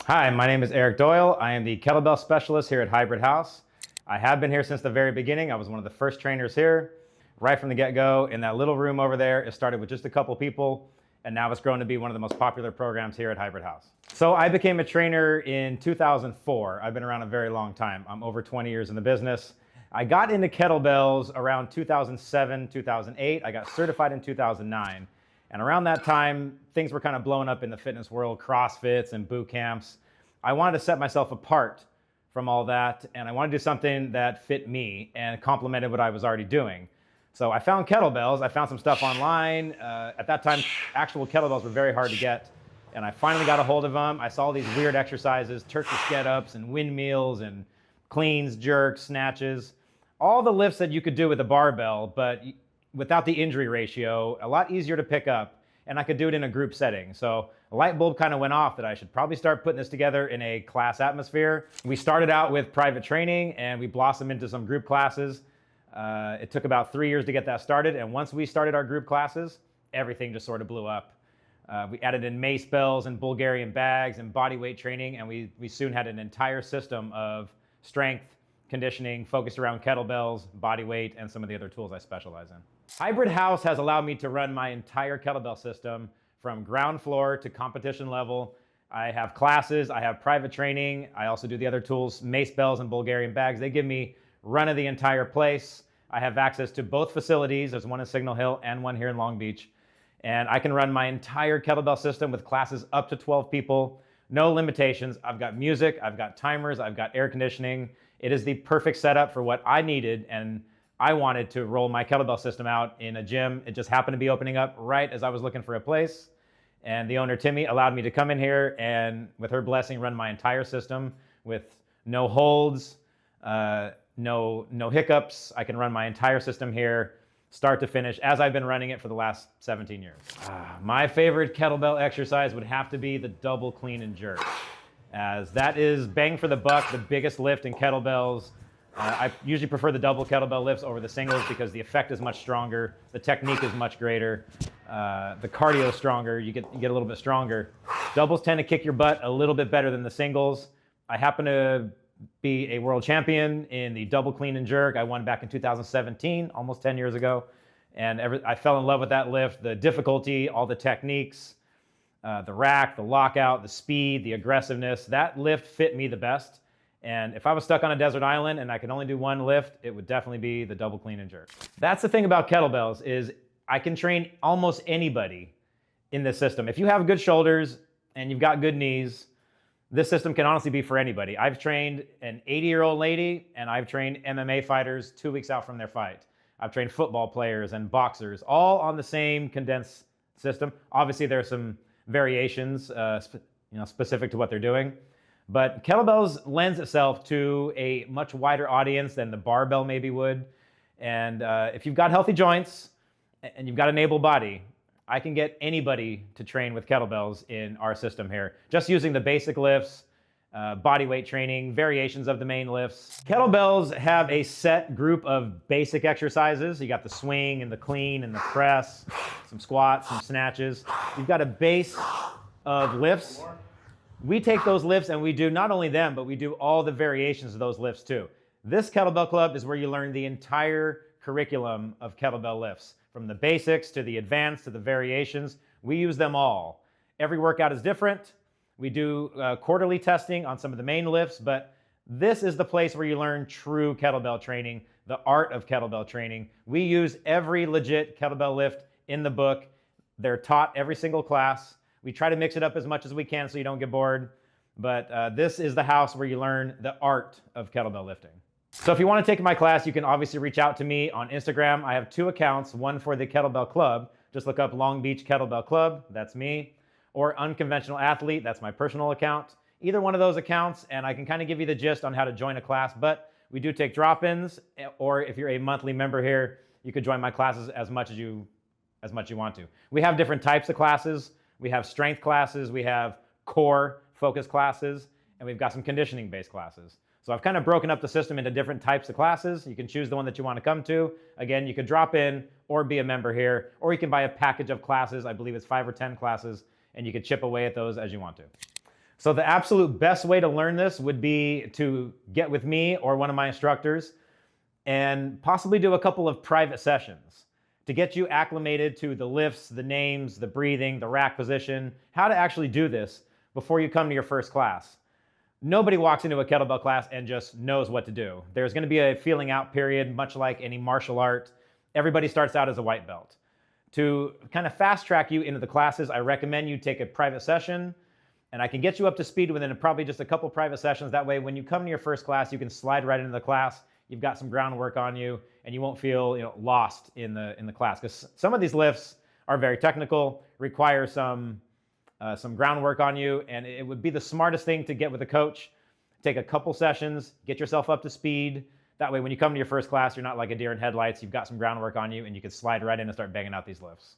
Hi, my name is Eric Doyle. I am the kettlebell specialist here at Hybrid House. I have been here since the very beginning. I was one of the first trainers here, right from the get-go. In that little room over there, it started with just a couple people, and now it's grown to be one of the most popular programs here at Hybrid House. So I became a trainer in 2004. I've been around a very long time. I'm over 20 years in the business. I got into kettlebells around 2007, 2008. I got certified in 2009. And around that time, things were kind of blowing up in the fitness world, CrossFits and boot camps. I wanted to set myself apart from all that, and I wanted to do something that fit me and complemented what I was already doing. So I found kettlebells. I found some stuff online. At that time, actual kettlebells were very hard to get, and I finally got a hold of them. I saw these weird exercises, Turkish get-ups and windmills and cleans, jerks, snatches, all the lifts that you could do with a barbell, but without the injury ratio, a lot easier to pick up, and I could do it in a group setting. So a light bulb kind of went off that I should probably start putting this together in a class atmosphere. We started out with private training and we blossomed into some group classes. It took about 3 years to get that started, and once we started our group classes, everything just sort of blew up. We added in mace bells and Bulgarian bags and body weight training, and we soon had an entire system of strength, conditioning focused around kettlebells, body weight, and some of the other tools I specialize in. Hybrid House has allowed me to run my entire kettlebell system from ground floor to competition level. I have classes, I have private training, I also do the other tools, mace bells and Bulgarian bags. They give me run of the entire place. I have access to both facilities. There's one in Signal Hill and one here in Long Beach. And I can run my entire kettlebell system with classes up to 12 people. No limitations. I've got music, I've got timers, I've got air conditioning. It is the perfect setup for what I needed, and I wanted to roll my kettlebell system out in a gym. It just happened to be opening up right as I was looking for a place. And the owner, Timmy, allowed me to come in here and, with her blessing, run my entire system with no holds, no hiccups. I can run my entire system here, start to finish, as I've been running it for the last 17 years. My favorite kettlebell exercise would have to be the double clean and jerk, as that is bang for the buck, the biggest lift in kettlebells. I usually prefer the double kettlebell lifts over the singles because the effect is much stronger, the technique is much greater, the cardio is stronger, you get a little bit stronger. Doubles tend to kick your butt a little bit better than the singles. I happen to be a world champion in the double clean and jerk. I won back in 2017, almost 10 years ago, and I fell in love with that lift, the difficulty, all the techniques, the rack, the lockout, the speed, the aggressiveness. That lift fit me the best. And if I was stuck on a desert island and I could only do one lift, it would definitely be the double clean and jerk. That's the thing about kettlebells, is I can train almost anybody in this system. If you have good shoulders and you've got good knees, this system can honestly be for anybody. I've trained an 80-year-old lady, and I've trained MMA fighters 2 weeks out from their fight. I've trained football players and boxers, all on the same condensed system. Obviously, there are some variations specific to what they're doing. But kettlebells lends itself to a much wider audience than the barbell maybe would. And if you've got healthy joints and you've got an able body, I can get anybody to train with kettlebells in our system here, just using the basic lifts, body weight training, variations of the main lifts. Kettlebells have a set group of basic exercises. You got the swing and the clean and the press, some squats, some snatches. You've got a base of lifts. We take those lifts and we do not only them, but we do all the variations of those lifts too. This kettlebell club is where you learn the entire curriculum of kettlebell lifts, from the basics to the advanced to the variations. We use them all. Every workout is different. We do quarterly testing on some of the main lifts, but this is the place where you learn true kettlebell training, the art of kettlebell training. We use every legit kettlebell lift in the book. They're taught every single class. We try to mix it up as much as we can so you don't get bored. But this is the house where you learn the art of kettlebell lifting. So if you want to take my class, you can obviously reach out to me on Instagram. I have 2 accounts, one for the Kettlebell Club. Just look up Long Beach Kettlebell Club, that's me. Or Unconventional Athlete, that's my personal account. Either one of those accounts, and I can kind of give you the gist on how to join a class. But we do take drop-ins, or if you're a monthly member here, you could join my classes as much as you want to. We have different types of classes. We have strength classes, we have core focus classes, and we've got some conditioning based classes. So I've kind of broken up the system into different types of classes. You can choose the one that you want to come to. Again, you could drop in or be a member here, or you can buy a package of classes. I believe it's 5 or 10 classes, and you could chip away at those as you want to. So the absolute best way to learn this would be to get with me or one of my instructors and possibly do a couple of private sessions to get you acclimated to the lifts, the names, the breathing, the rack position, how to actually do this before you come to your first class. Nobody walks into a kettlebell class and just knows what to do. There's going to be a feeling out period, much like any martial art. Everybody starts out as a white belt. To kind of fast track you into the classes, I recommend you take a private session, and I can get you up to speed within probably just a couple private sessions. That way, when you come to your first class, you can slide right into the class. You've got some groundwork on you, and you won't feel lost in the class. Because some of these lifts are very technical, require some groundwork on you, and it would be the smartest thing to get with a coach. Take a couple sessions, get yourself up to speed. That way, when you come to your first class, you're not like a deer in headlights. You've got some groundwork on you, and you can slide right in and start banging out these lifts.